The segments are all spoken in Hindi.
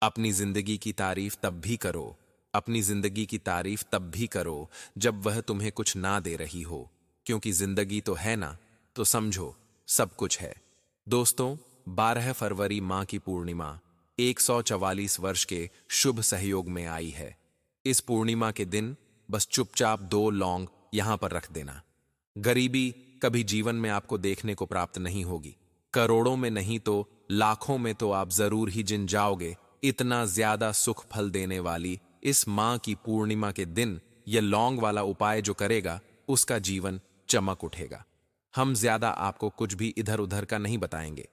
अपनी जिंदगी की तारीफ तब भी करो, अपनी जिंदगी की तारीफ तब भी करो जब वह तुम्हें कुछ ना दे रही हो, क्योंकि जिंदगी तो है ना, तो समझो सब कुछ है। दोस्तों, 12 फरवरी मां की पूर्णिमा 144 वर्ष के शुभ सहयोग में आई है। इस पूर्णिमा के दिन बस चुपचाप 2 लौंग यहां पर रख देना। गरीबी कभी जीवन में आपको देखने को प्राप्त नहीं होगी। करोड़ों में नहीं तो लाखों में तो आप जरूर ही जिन जाओगे। इतना ज्यादा सुख फल देने वाली इस मां की पूर्णिमा के दिन यह लौंग वाला उपाय जो करेगा, उसका जीवन चमक उठेगा। हम ज्यादा आपको कुछ भी इधर उधर का नहीं बताएंगे,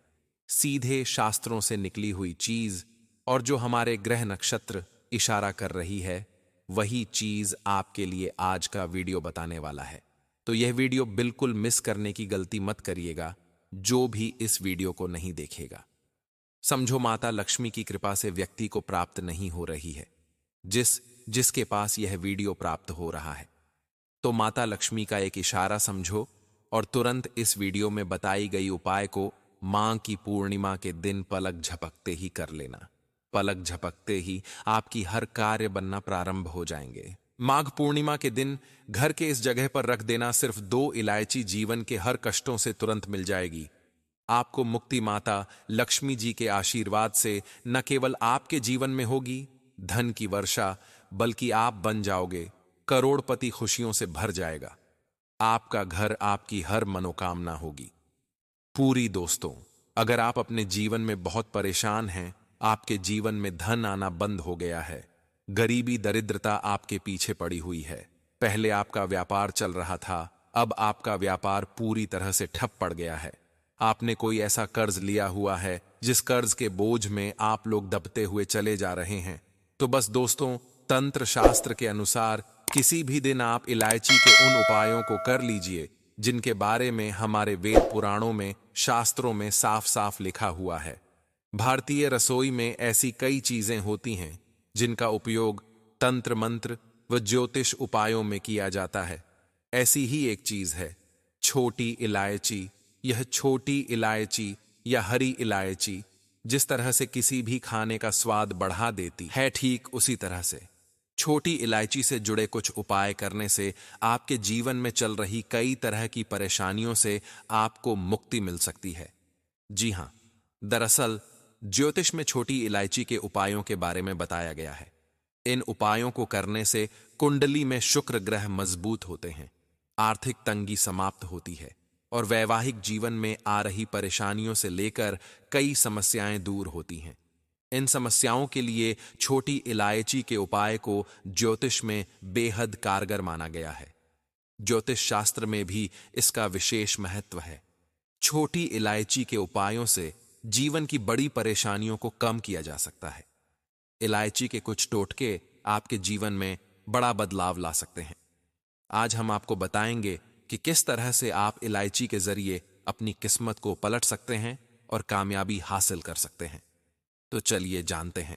सीधे शास्त्रों से निकली हुई चीज, और जो हमारे ग्रह नक्षत्र इशारा कर रही है, वही चीज आपके लिए आज का वीडियो बताने वाला है। तो यह वीडियो बिल्कुल मिस करने की गलती मत करिएगा, जो भी इस वीडियो को नहीं देखेगा। समझो माता लक्ष्मी की कृपा से व्यक्ति को प्राप्त नहीं हो रही है, जिसके पास यह वीडियो प्राप्त हो रहा है, तो माता लक्ष्मी का एक इशारा समझो और तुरंत इस वीडियो में बताई गई उपाय को मां की पूर्णिमा के दिन पलक झपकते ही कर लेना। पलक झपकते ही आपकी हर कार्य बनना प्रारंभ हो जाएंगे। माघ पूर्णिमा के दिन घर के इस जगह पर रख देना सिर्फ 2 इलायची जीवन के हर कष्टों से तुरंत मिल जाएगी। आपको मुक्ति माता लक्ष्मी जी के आशीर्वाद से न केवल आपके जीवन में होगी धन की वर्षा, बल्कि आप बन जाओगे करोड़पति। खुशियों से भर जाएगा आपका घर, आपकी हर मनोकामना होगी पूरी। दोस्तों, अगर आप अपने जीवन में बहुत परेशान हैं, आपके जीवन में धन आना बंद हो गया है, गरीबी दरिद्रता आपके पीछे पड़ी हुई है, पहले आपका व्यापार चल रहा था, अब आपका व्यापार पूरी तरह से ठप पड़ गया है, आपने कोई ऐसा कर्ज लिया हुआ है जिस कर्ज के बोझ में आप लोग दबते हुए चले जा रहे हैं, तो बस दोस्तों, तंत्र शास्त्र के अनुसार किसी भी दिन आप इलायची के उन उपायों को कर लीजिए जिनके बारे में हमारे वेद पुराणों में, शास्त्रों में साफ साफ लिखा हुआ है। भारतीय रसोई में ऐसी कई चीजें होती हैं जिनका उपयोग तंत्र मंत्र व ज्योतिष उपायों में किया जाता है। ऐसी ही एक चीज है छोटी इलायची। यह छोटी इलायची या हरी इलायची जिस तरह से किसी भी खाने का स्वाद बढ़ा देती है, ठीक उसी तरह से छोटी इलायची से जुड़े कुछ उपाय करने से आपके जीवन में चल रही कई तरह की परेशानियों से आपको मुक्ति मिल सकती है। जी हां, दरअसल ज्योतिष में छोटी इलायची के उपायों के बारे में बताया गया है। इन उपायों को करने से कुंडली में शुक्र ग्रह मजबूत होते हैं, आर्थिक तंगी समाप्त होती है और वैवाहिक जीवन में आ रही परेशानियों से लेकर कई समस्याएं दूर होती हैं। इन समस्याओं के लिए छोटी इलायची के उपाय को ज्योतिष में बेहद कारगर माना गया है। ज्योतिष शास्त्र में भी इसका विशेष महत्व है। छोटी इलायची के उपायों से जीवन की बड़ी परेशानियों को कम किया जा सकता है। इलायची के कुछ टोटके आपके जीवन में बड़ा बदलाव ला सकते हैं। आज हम आपको बताएंगे कि किस तरह से आप इलायची के जरिए अपनी किस्मत को पलट सकते हैं और कामयाबी हासिल कर सकते हैं। तो चलिए जानते हैं।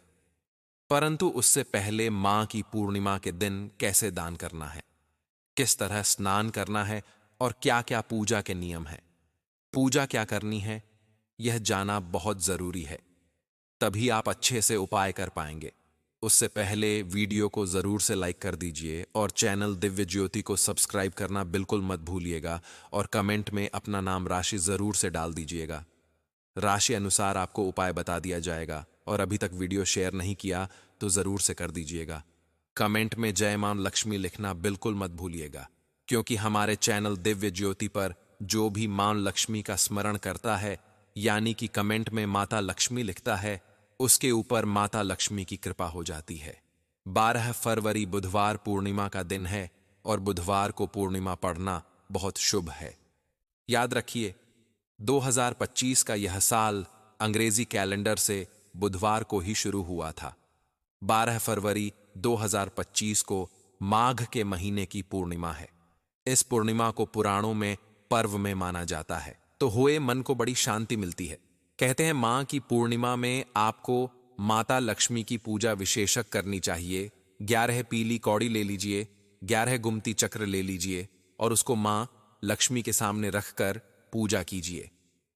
परंतु उससे पहले मां की पूर्णिमा के दिन कैसे दान करना है, किस तरह स्नान करना है और क्या क्या पूजा के नियम हैं, पूजा क्या करनी है, यह जाना बहुत जरूरी है। तभी आप अच्छे से उपाय कर पाएंगे। उससे पहले वीडियो को जरूर से लाइक कर दीजिए और चैनल दिव्य ज्योति को सब्सक्राइब करना बिल्कुल मत भूलिएगा और कमेंट में अपना नाम राशि जरूर से डाल दीजिएगा। राशि अनुसार आपको उपाय बता दिया जाएगा और अभी तक वीडियो शेयर नहीं किया तो जरूर से कर दीजिएगा। कमेंट में जय मां लक्ष्मी लिखना बिल्कुल मत भूलिएगा, क्योंकि हमारे चैनल दिव्य ज्योति पर जो भी मां लक्ष्मी का स्मरण करता है, यानी कि कमेंट में माता लक्ष्मी लिखता है, उसके ऊपर माता लक्ष्मी की कृपा हो जाती है। 12 फरवरी बुधवार पूर्णिमा का दिन है और बुधवार को पूर्णिमा पढ़ना बहुत शुभ है। याद रखिए, 2025 का यह साल अंग्रेजी कैलेंडर से बुधवार को ही शुरू हुआ था। 12 फरवरी 2025 को माघ के महीने की पूर्णिमा है। इस पूर्णिमा को पुराणों में पर्व में माना जाता है, तो हुए मन को बड़ी शांति मिलती है। कहते हैं मां की पूर्णिमा में आपको माता लक्ष्मी की पूजा विशेषक करनी चाहिए। 11 पीली कौड़ी ले लीजिए, 11 गुमती चक्र ले लीजिए और उसको मां लक्ष्मी के सामने रखकर पूजा कीजिए।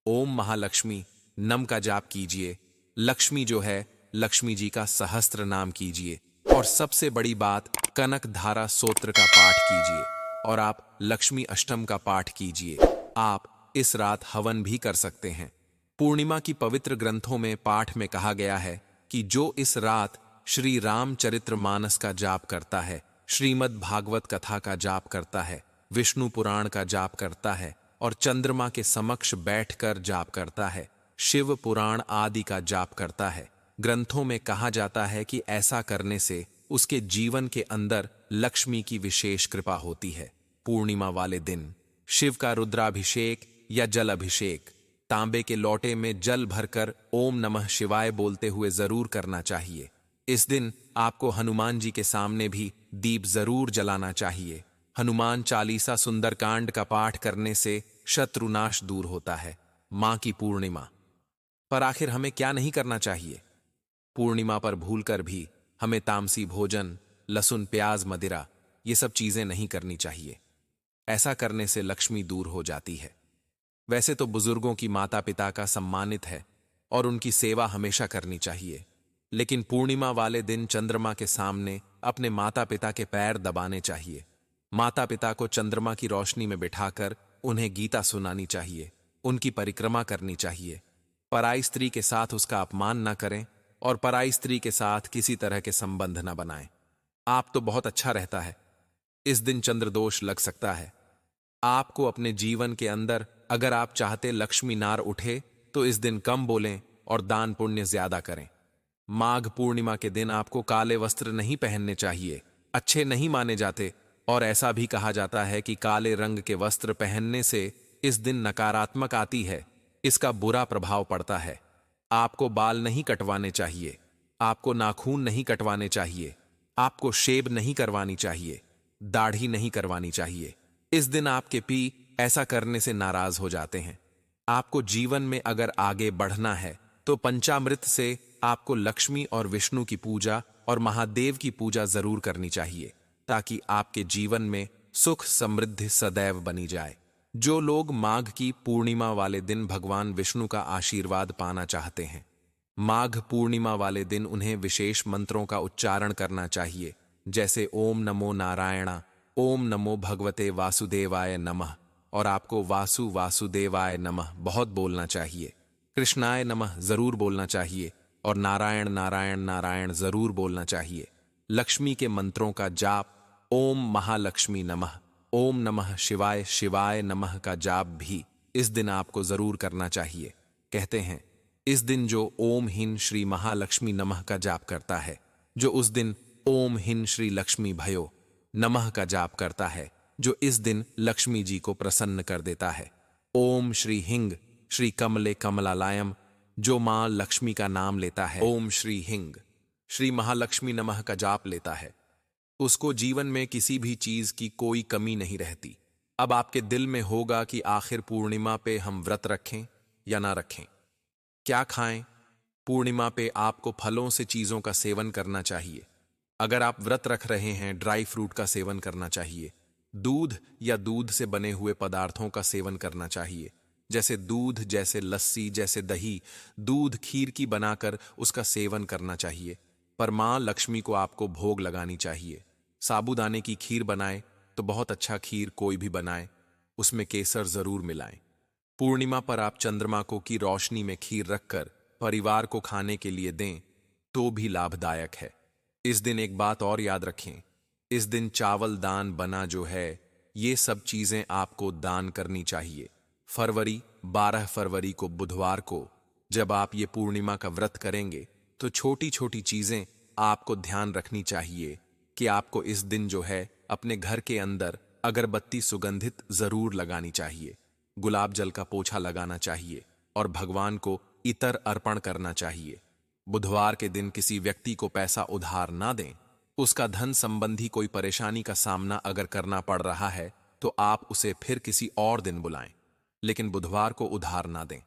ओम महालक्ष्मी नम का जाप कीजिए। लक्ष्मी जो है लक्ष्मी जी का सहस्त्र नाम कीजिए। और सबसे बड़ी बात, कनक धारा स्तोत्र का पाठ कीजिए और आप लक्ष्मी अष्टम का पाठ कीजिए। आप इस रात हवन भी कर सकते हैं। पूर्णिमा की पवित्र ग्रंथों में पाठ में कहा गया है कि जो इस रात श्री रामचरितमानस का जाप करता है, श्रीमद् भागवत कथा का जाप करता है, विष्णु पुराण का जाप करता है और चंद्रमा के समक्ष बैठकर जाप करता है, शिव पुराण आदि का जाप करता है, ग्रंथों में कहा जाता है कि ऐसा करने से उसके जीवन के अंदर लक्ष्मी की विशेष कृपा होती है। पूर्णिमा वाले दिन शिव का रुद्राभिषेक या जल अभिषेक तांबे के लोटे में जल भरकर ओम नमः शिवाय बोलते हुए जरूर करना चाहिए। इस दिन आपको हनुमान जी के सामने भी दीप जरूर जलाना चाहिए। हनुमान चालीसा सुंदरकांड का पाठ करने से शत्रुनाश दूर होता है। मां की पूर्णिमा पर आखिर हमें क्या नहीं करना चाहिए? पूर्णिमा पर भूलकर भी हमें तामसी भोजन, लहसुन, प्याज, मदिरा ये सब चीजें नहीं करनी चाहिए। ऐसा करने से लक्ष्मी दूर हो जाती है। वैसे तो बुजुर्गों की माता पिता का सम्मानित है और उनकी सेवा हमेशा करनी चाहिए, लेकिन पूर्णिमा वाले दिन चंद्रमा के सामने अपने माता पिता के पैर दबाने चाहिए। माता पिता को चंद्रमा की रोशनी में बिठाकर उन्हें गीता सुनानी चाहिए, उनकी परिक्रमा करनी चाहिए। पराई स्त्री के साथ उसका अपमान न करें और पराई स्त्री के साथ किसी तरह के संबंध न बनाएं। आप तो बहुत अच्छा रहता है। इस दिन चंद्रदोष लग सकता है। आपको अपने जीवन के अंदर अगर आप चाहते लक्ष्मी नार उठे तो इस दिन कम बोलें और दान पुण्य ज्यादा करें। माघ पूर्णिमा के दिन आपको काले वस्त्र नहीं पहनने चाहिए, अच्छे नहीं माने जाते और ऐसा भी कहा जाता है कि काले रंग के वस्त्र पहनने से इस दिन नकारात्मक आती है, इसका बुरा प्रभाव पड़ता है। आपको बाल नहीं कटवाने चाहिए, आपको नाखून नहीं कटवाने चाहिए, आपको शेव नहीं करवानी चाहिए, दाढ़ी नहीं करवानी चाहिए। इस दिन आपके पी ऐसा करने से नाराज हो जाते हैं। आपको जीवन में अगर आगे बढ़ना है तो पंचामृत से आपको लक्ष्मी और विष्णु की पूजा और महादेव की पूजा जरूर करनी चाहिए, ताकि आपके जीवन में सुख समृद्धि सदैव बनी जाए। जो लोग माघ की पूर्णिमा वाले दिन भगवान विष्णु का आशीर्वाद पाना चाहते हैं, माघ पूर्णिमा वाले दिन उन्हें विशेष मंत्रों का उच्चारण करना चाहिए, जैसे ओम नमो नारायणा, ओम नमो भगवते वासुदेवाय नमः, और आपको वासु वासुदेवाय नमः बहुत बोलना चाहिए। कृष्णाय नमः जरूर बोलना चाहिए और नारायण नारायण नारायण जरूर बोलना चाहिए। लक्ष्मी के मंत्रों का जाप, ओम महालक्ष्मी नमः, ओम नमः शिवाय शिवाय नमः का जाप भी इस दिन आपको जरूर करना चाहिए। कहते हैं इस दिन जो ओम हिन श्री महालक्ष्मी नमः का जाप करता है, जो उस दिन ओम हिन श्री लक्ष्मी भयो नमः का जाप करता है, जो इस दिन लक्ष्मी जी को प्रसन्न कर देता है। ओम श्री हिंग श्री कमले कमलालायम, जो मां लक्ष्मी का नाम लेता है, ओम श्री हिंग श्री महालक्ष्मी नमः का जाप लेता है, उसको जीवन में किसी भी चीज की कोई कमी नहीं रहती। अब आपके दिल में होगा कि आखिर पूर्णिमा पे हम व्रत रखें या ना रखें, क्या खाएं? पूर्णिमा पे आपको फलों से चीजों का सेवन करना चाहिए। अगर आप व्रत रख रहे हैं, ड्राई फ्रूट का सेवन करना चाहिए। दूध या दूध से बने हुए पदार्थों का सेवन करना चाहिए, जैसे दूध, जैसे लस्सी, जैसे दही, दूध खीर की बनाकर उसका सेवन करना चाहिए। पर मां लक्ष्मी को आपको भोग लगानी चाहिए। साबूदाने की खीर बनाए तो बहुत अच्छा खीर कोई भी बनाए, उसमें केसर जरूर मिलाएं। पूर्णिमा पर आप चंद्रमा को की रोशनी में खीर रखकर परिवार को खाने के लिए दें तो भी लाभदायक है। इस दिन एक बात और याद रखें, इस दिन चावल दान बना जो है, ये सब चीजें आपको दान करनी चाहिए। 12 फरवरी को बुधवार को जब आप ये पूर्णिमा का व्रत करेंगे तो छोटी छोटी चीजें आपको ध्यान रखनी चाहिए कि आपको इस दिन जो है अपने घर के अंदर अगरबत्ती सुगंधित जरूर लगानी चाहिए, गुलाब जल का पोछा लगाना चाहिए और भगवान को इतर अर्पण करना चाहिए। बुधवार के दिन किसी व्यक्ति को पैसा उधार ना दें। उसका धन संबंधी कोई परेशानी का सामना अगर करना पड़ रहा है तो आप उसे फिर किसी और दिन बुलाएं, लेकिन बुधवार को उधार ना दें।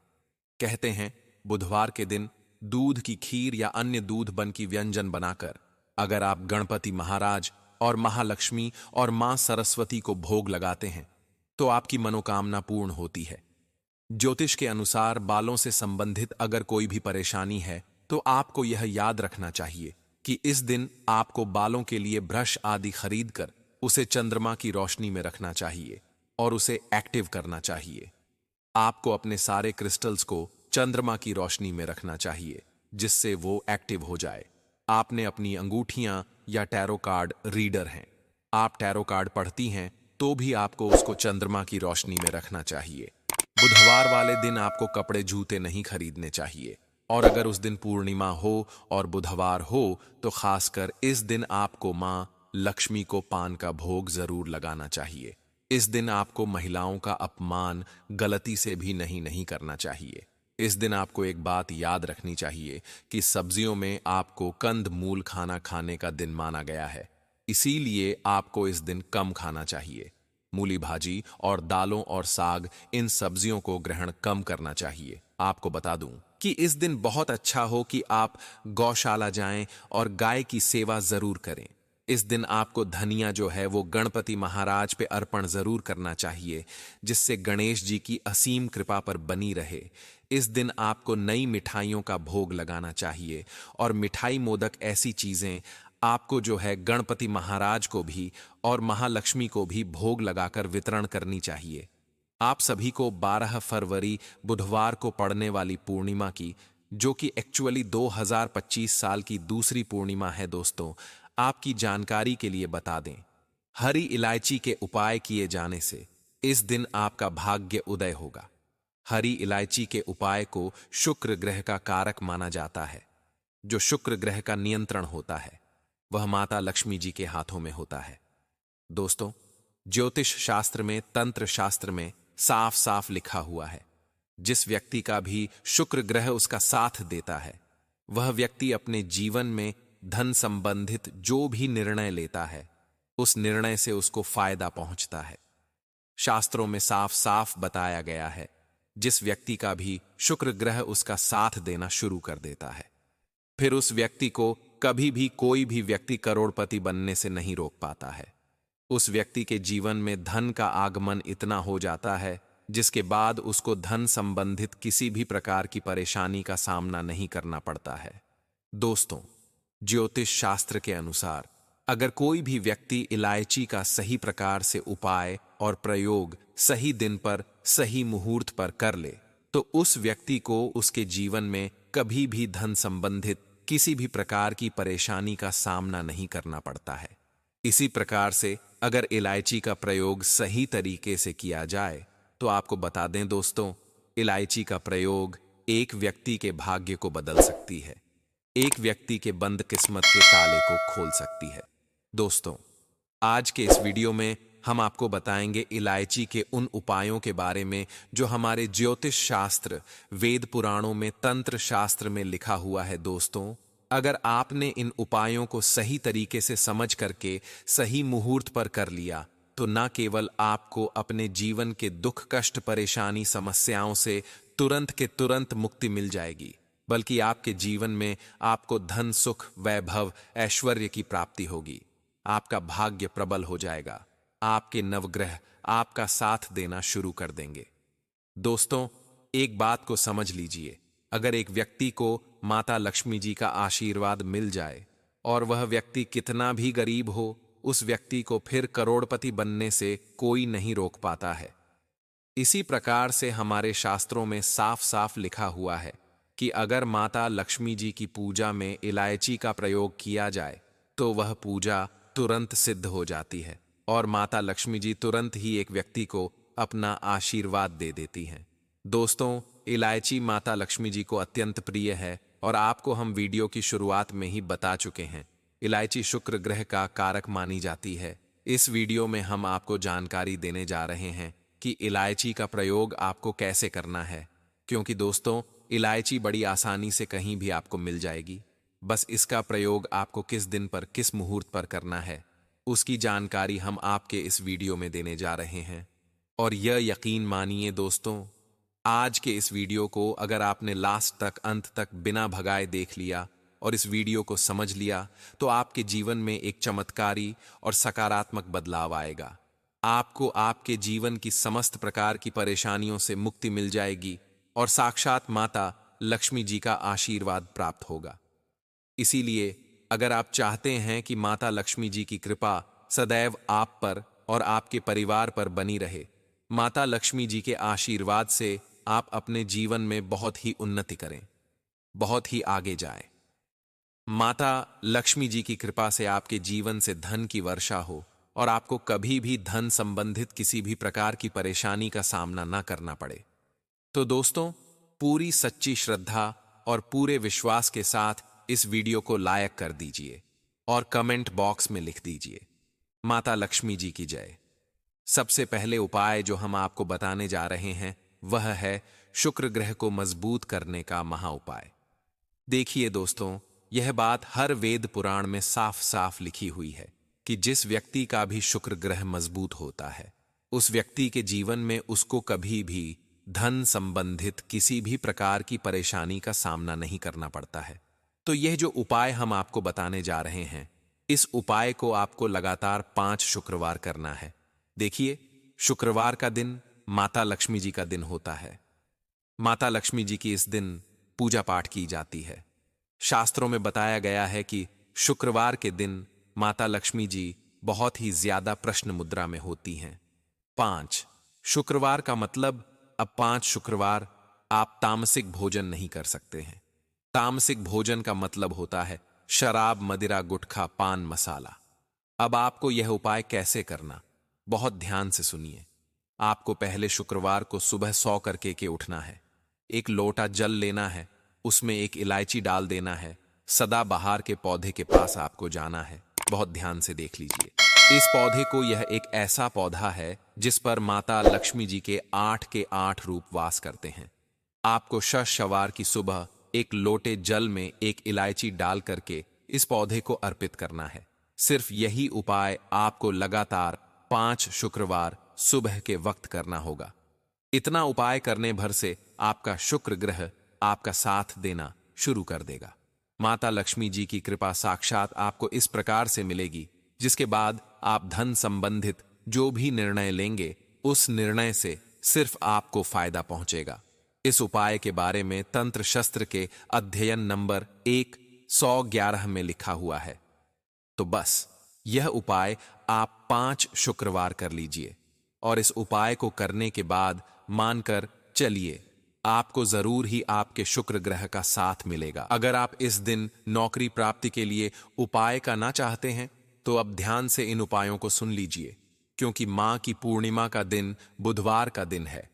कहते हैं बुधवार के दिन दूध की खीर या अन्य दूध बन की व्यंजन बनाकर अगर आप गणपति महाराज और महालक्ष्मी और मां सरस्वती को भोग लगाते हैं तो आपकी मनोकामना पूर्ण होती है। ज्योतिष के अनुसार बालों से संबंधित अगर कोई भी परेशानी है तो आपको यह याद रखना चाहिए कि इस दिन आपको बालों के लिए ब्रश आदि खरीद कर उसे चंद्रमा की रोशनी में रखना चाहिए और उसे एक्टिव करना चाहिए। आपको अपने सारे क्रिस्टल्स को चंद्रमा की रोशनी में रखना चाहिए जिससे वो एक्टिव हो जाए। आपने अपनी अंगूठियां या टैरो कार्ड रीडर हैं, आप टैरो कार्ड पढ़ती हैं तो भी आपको उसको चंद्रमा की रोशनी में रखना चाहिए। बुधवार वाले दिन आपको कपड़े जूते नहीं खरीदने चाहिए, और अगर उस दिन पूर्णिमा हो और बुधवार हो तो खासकर इस दिन आपको मां लक्ष्मी को पान का भोग जरूर लगाना चाहिए। इस दिन आपको महिलाओं का अपमान गलती से भी नहीं करना चाहिए। इस दिन आपको एक बात याद रखनी चाहिए कि सब्जियों में आपको कंद मूल खाना खाने का दिन माना गया है, इसीलिए आपको इस दिन कम खाना चाहिए। मूली भाजी और दालों और साग इन सब्जियों को ग्रहण कम करना चाहिए। आपको बता दूं कि इस दिन बहुत अच्छा हो कि आप गौशाला जाएं और गाय की सेवा जरूर करें। इस दिन आपको धनिया जो है वो गणपति महाराज पे अर्पण जरूर करना चाहिए जिससे गणेश जी की असीम कृपा पर बनी रहे। इस दिन आपको नई मिठाइयों का भोग लगाना चाहिए और मिठाई मोदक ऐसी चीजें आपको जो है गणपति महाराज को भी और महालक्ष्मी को भी भोग लगाकर वितरण करनी चाहिए। आप सभी को 12 फरवरी बुधवार को पड़ने वाली पूर्णिमा की, जो कि एक्चुअली 2025 साल की दूसरी पूर्णिमा है दोस्तों, आपकी जानकारी के लिए बता दें, हरी इलायची के उपाय किए जाने से इस दिन आपका भाग्य उदय होगा। हरी इलायची के उपाय को शुक्र ग्रह का कारक माना जाता है। जो शुक्र ग्रह का नियंत्रण होता है वह माता लक्ष्मी जी के हाथों में होता है। दोस्तों, ज्योतिष शास्त्र में, तंत्र शास्त्र में साफ साफ लिखा हुआ है, जिस व्यक्ति का भी शुक्र ग्रह उसका साथ देता है वह व्यक्ति अपने जीवन में धन संबंधित जो भी निर्णय लेता है उस निर्णय से उसको फायदा पहुंचता है। शास्त्रों में साफ साफ बताया गया है, जिस व्यक्ति का भी शुक्र ग्रह उसका साथ देना शुरू कर देता है फिर उस व्यक्ति को कभी भी कोई भी व्यक्ति करोड़पति बनने से नहीं रोक पाता है। उस व्यक्ति के जीवन में धन का आगमन इतना हो जाता है जिसके बाद उसको धन संबंधित किसी भी प्रकार की परेशानी का सामना नहीं करना पड़ता है। दोस्तों, ज्योतिष शास्त्र के अनुसार अगर कोई भी व्यक्ति इलायची का सही प्रकार से उपाय और प्रयोग सही दिन पर सही मुहूर्त पर कर ले तो उस व्यक्ति को उसके जीवन में कभी भी धन संबंधित किसी भी प्रकार की परेशानी का सामना नहीं करना पड़ता है। इसी प्रकार से अगर इलायची का प्रयोग सही तरीके से किया जाए तो आपको बता दें दोस्तों, इलायची का प्रयोग एक व्यक्ति के भाग्य को बदल सकती है, एक व्यक्ति के बंद किस्मत के ताले को खोल सकती है। दोस्तों, आज के इस वीडियो में हम आपको बताएंगे इलायची के उन उपायों के बारे में जो हमारे ज्योतिष शास्त्र, वेद पुराणों में, तंत्र शास्त्र में लिखा हुआ है। दोस्तों, अगर आपने इन उपायों को सही तरीके से समझ करके सही मुहूर्त पर कर लिया तो न केवल आपको अपने जीवन के दुख, कष्ट, परेशानी, समस्याओं से तुरंत के तुरंत मुक्ति मिल जाएगी, बल्कि आपके जीवन में आपको धन, सुख, वैभव, ऐश्वर्य की प्राप्ति होगी। आपका भाग्य प्रबल हो जाएगा। आपके नवग्रह आपका साथ देना शुरू कर देंगे। दोस्तों, एक बात को समझ लीजिए, अगर एक व्यक्ति को माता लक्ष्मी जी का आशीर्वाद मिल जाए और वह व्यक्ति कितना भी गरीब हो, उस व्यक्ति को फिर करोड़पति बनने से कोई नहीं रोक पाता है। इसी प्रकार से हमारे शास्त्रों में साफ साफ लिखा हुआ है कि अगर माता लक्ष्मी जी की पूजा में इलायची का प्रयोग किया जाए तो वह पूजा तुरंत सिद्ध हो जाती है और माता लक्ष्मी जी तुरंत ही एक व्यक्ति को अपना आशीर्वाद दे देती हैं। दोस्तों, इलायची माता लक्ष्मी जी को अत्यंत प्रिय है और आपको हम वीडियो की शुरुआत में ही बता चुके हैं, इलायची शुक्र ग्रह का कारक मानी जाती है। इस वीडियो में हम आपको जानकारी देने जा रहे हैं कि इलायची का प्रयोग आपको कैसे करना है, क्योंकि दोस्तों, इलायची बड़ी आसानी से कहीं भी आपको मिल जाएगी। बस इसका प्रयोग आपको किस दिन पर, किस मुहूर्त पर करना है, उसकी जानकारी हम आपके इस वीडियो में देने जा रहे हैं। और यह यकीन मानिए दोस्तों, आज के इस वीडियो को अगर आपने लास्ट तक, अंत तक बिना भगाए देख लिया और इस वीडियो को समझ लिया तो आपके जीवन में एक चमत्कारी और सकारात्मक बदलाव आएगा। आपको आपके जीवन की समस्त प्रकार की परेशानियों से मुक्ति मिल जाएगी और साक्षात माता लक्ष्मी जी का आशीर्वाद प्राप्त होगा। इसीलिए अगर आप चाहते हैं कि माता लक्ष्मी जी की कृपा सदैव आप पर और आपके परिवार पर बनी रहे, माता लक्ष्मी जी के आशीर्वाद से आप अपने जीवन में बहुत ही उन्नति करें, बहुत ही आगे जाएं। माता लक्ष्मी जी की कृपा से आपके जीवन से धन की वर्षा हो और आपको कभी भी धन संबंधित किसी भी प्रकार की परेशानी का सामना न करना पड़े। तो दोस्तों, पूरी सच्ची श्रद्धा और पूरे विश्वास के साथ इस वीडियो को लाइक कर दीजिए और कमेंट बॉक्स में लिख दीजिए, माता लक्ष्मी जी की जय। सबसे पहले उपाय जो हम आपको बताने जा रहे हैं वह है शुक्र ग्रह को मजबूत करने का महा उपाय। देखिए दोस्तों, यह बात हर वेद पुराण में साफ साफ लिखी हुई है कि जिस व्यक्ति का भी शुक्र ग्रह मजबूत होता है, उस व्यक्ति के जीवन में उसको कभी भी धन संबंधित किसी भी प्रकार की परेशानी का सामना नहीं करना पड़ता है। तो यह जो उपाय हम आपको बताने जा रहे हैं, इस उपाय को आपको लगातार 5 शुक्रवार करना है। देखिए, शुक्रवार का दिन माता लक्ष्मी जी का दिन होता है। माता लक्ष्मी जी की इस दिन पूजा पाठ की जाती है। शास्त्रों में बताया गया है कि शुक्रवार के दिन माता लक्ष्मी जी बहुत ही ज्यादा प्रश्न मुद्रा में होती हैं। 5 शुक्रवार का मतलब, अब 5 शुक्रवार आप तामसिक भोजन नहीं कर सकते हैं। तामसिक भोजन का मतलब होता है शराब, मदिरा, गुटखा, पान, मसाला। अब आपको यह उपाय कैसे करना, बहुत ध्यान से सुनिए। आपको पहले शुक्रवार को सुबह 100 करके के उठना है। एक लोटा जल लेना है, उसमें एक इलायची डाल देना है। सदाबहार के पौधे के पास आपको जाना है। बहुत ध्यान से देख लीजिए इस पौधे को। यह एक ऐसा पौधा है जिस पर माता लक्ष्मी जी के 8 रूप वास करते हैं। आपको शनिवार की सुबह एक लोटे जल में एक इलायची डाल करके इस पौधे को अर्पित करना है। सिर्फ यही उपाय आपको लगातार 5 शुक्रवार सुबह के वक्त करना होगा। इतना उपाय करने भर से आपका शुक्र ग्रह आपका साथ देना शुरू कर देगा। माता लक्ष्मी जी की कृपा साक्षात आपको इस प्रकार से मिलेगी, जिसके बाद आप धन संबंधित जो भी निर्णय लेंगे, उस निर्णय से सिर्फ आपको फायदा पहुंचेगा। इस उपाय के बारे में तंत्र शस्त्र के अध्ययन नंबर 111 में लिखा हुआ है। तो बस यह उपाय आप 5 शुक्रवार कर लीजिए और इस उपाय को करने के बाद मानकर चलिए, आपको जरूर ही आपके शुक्र ग्रह का साथ मिलेगा। अगर आप इस दिन नौकरी प्राप्ति के लिए उपाय का ना चाहते हैं, तो अब ध्यान से इन उपायों को सुन लीजिए, क्योंकि मां की पूर्णिमा का दिन बुधवार का दिन है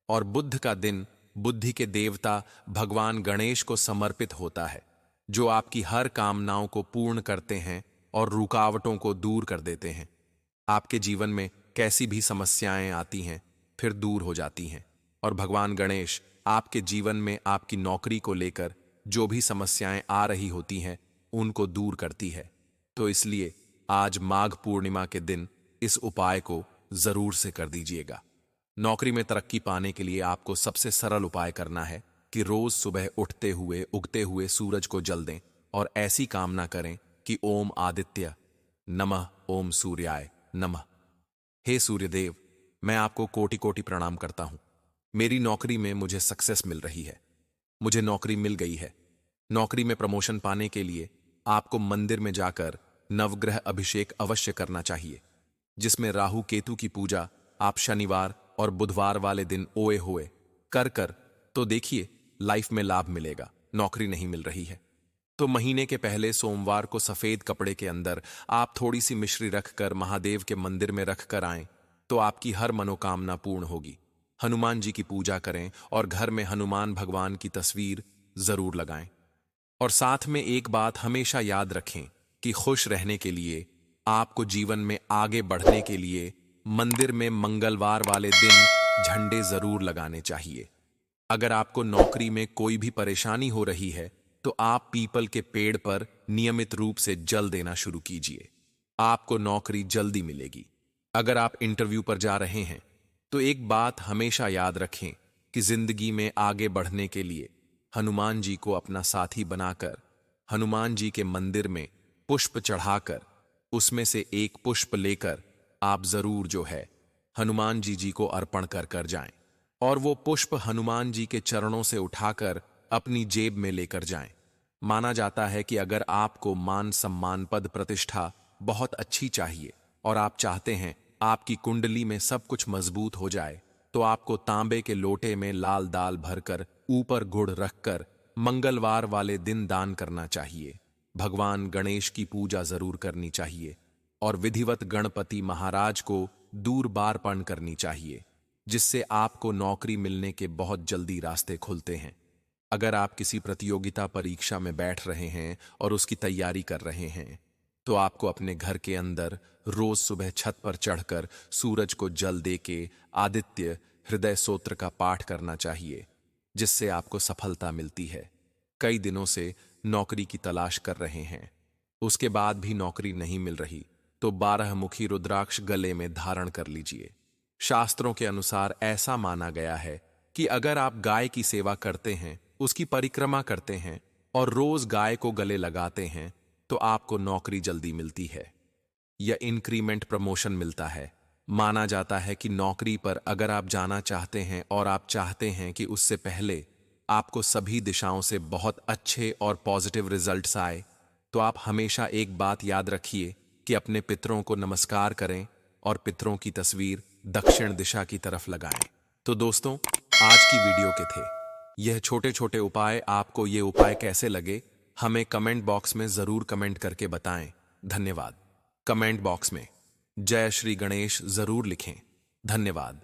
और बुध का दिन बुद्धि के देवता भगवान गणेश को समर्पित होता है, जो आपकी हर कामनाओं को पूर्ण करते हैं और रुकावटों को दूर कर देते हैं। आपके जीवन में कैसी भी समस्याएं आती हैं, फिर दूर हो जाती हैं, और भगवान गणेश आपके जीवन में आपकी नौकरी को लेकर जो भी समस्याएं आ रही होती हैं, उनको दूर करती है। तो इसलिए आज माघ पूर्णिमा के दिन इस उपाय को जरूर से कर दीजिएगा। नौकरी में तरक्की पाने के लिए आपको सबसे सरल उपाय करना है कि रोज सुबह उठते हुए उगते हुए सूरज को जल दें और ऐसी कामना करें कि ओम आदित्य नमः, ओम सूर्याय नमः। हे सूर्यदेव, मैं आपको कोटि कोटि प्रणाम करता हूं। मेरी नौकरी में मुझे सक्सेस मिल रही है। मुझे नौकरी मिल गई है। नौकरी में प्रमोशन पाने के लिए आपको मंदिर में जाकर नवग्रह अभिषेक अवश्य करना चाहिए, जिसमें राहु केतु की पूजा आप शनिवार और बुधवार वाले दिन ओए हुए कर तो देखिए लाइफ में लाभ मिलेगा। नौकरी नहीं मिल रही है तो महीने के पहले सोमवार को सफेद कपड़े के अंदर आप थोड़ी सी मिश्री रखकर महादेव के मंदिर में रखकर आएं, तो आपकी हर मनोकामना पूर्ण होगी। हनुमान जी की पूजा करें और घर में हनुमान भगवान की तस्वीर जरूर लगाएं। और साथ में एक बात हमेशा याद रखें कि खुश रहने के लिए, आपको जीवन में आगे बढ़ने के लिए मंदिर में मंगलवार वाले दिन झंडे जरूर लगाने चाहिए। अगर आपको नौकरी में कोई भी परेशानी हो रही है, तो आप पीपल के पेड़ पर नियमित रूप से जल देना शुरू कीजिए। आपको नौकरी जल्दी मिलेगी। अगर आप इंटरव्यू पर जा रहे हैं, तो एक बात हमेशा याद रखें कि जिंदगी में आगे बढ़ने के लिए हनुमान जी को अपना साथी बनाकर हनुमान जी के मंदिर में पुष्प चढ़ाकर उसमें से एक पुष्प लेकर आप जरूर जो है हनुमान जी को अर्पण कर कर जाएं। और वो पुष्प हनुमान जी के चरणों से उठाकर अपनी जेब में लेकर जाएं। माना जाता है कि अगर आपको मान सम्मान पद प्रतिष्ठा बहुत अच्छी चाहिए और आप चाहते हैं आपकी कुंडली में सब कुछ मजबूत हो जाए, तो आपको तांबे के लोटे में लाल दाल भरकर ऊपर गुड़ रखकर मंगलवार वाले दिन दान करना चाहिए। भगवान गणेश की पूजा जरूर करनी चाहिए और विधिवत गणपति महाराज को दूरबारपण करनी चाहिए, जिससे आपको नौकरी मिलने के बहुत जल्दी रास्ते खुलते हैं। अगर आप किसी प्रतियोगिता परीक्षा में बैठ रहे हैं और उसकी तैयारी कर रहे हैं, तो आपको अपने घर के अंदर रोज सुबह छत पर चढ़कर सूरज को जल देके आदित्य हृदय स्तोत्र का पाठ करना चाहिए, जिससे आपको सफलता मिलती है। कई दिनों से नौकरी की तलाश कर रहे हैं, उसके बाद भी नौकरी नहीं मिल रही, तो 12 मुखी रुद्राक्ष गले में धारण कर लीजिए। शास्त्रों के अनुसार ऐसा माना गया है कि अगर आप गाय की सेवा करते हैं, उसकी परिक्रमा करते हैं और रोज गाय को गले लगाते हैं, तो आपको नौकरी जल्दी मिलती है या इंक्रीमेंट प्रमोशन मिलता है। माना जाता है कि नौकरी पर अगर आप जाना चाहते हैं और आप चाहते हैं कि उससे पहले आपको सभी दिशाओं से बहुत अच्छे और पॉजिटिव रिजल्ट्स आए, तो आप हमेशा एक बात याद रखिए कि अपने पितरों को नमस्कार करें और पितरों की तस्वीर दक्षिण दिशा की तरफ लगाएं। तो दोस्तों, आज की वीडियो के थे यह छोटे छोटे उपाय। आपको ये उपाय कैसे लगे, हमें कमेंट बॉक्स में जरूर कमेंट करके बताएं। धन्यवाद। कमेंट बॉक्स में जय श्री गणेश जरूर लिखें। धन्यवाद।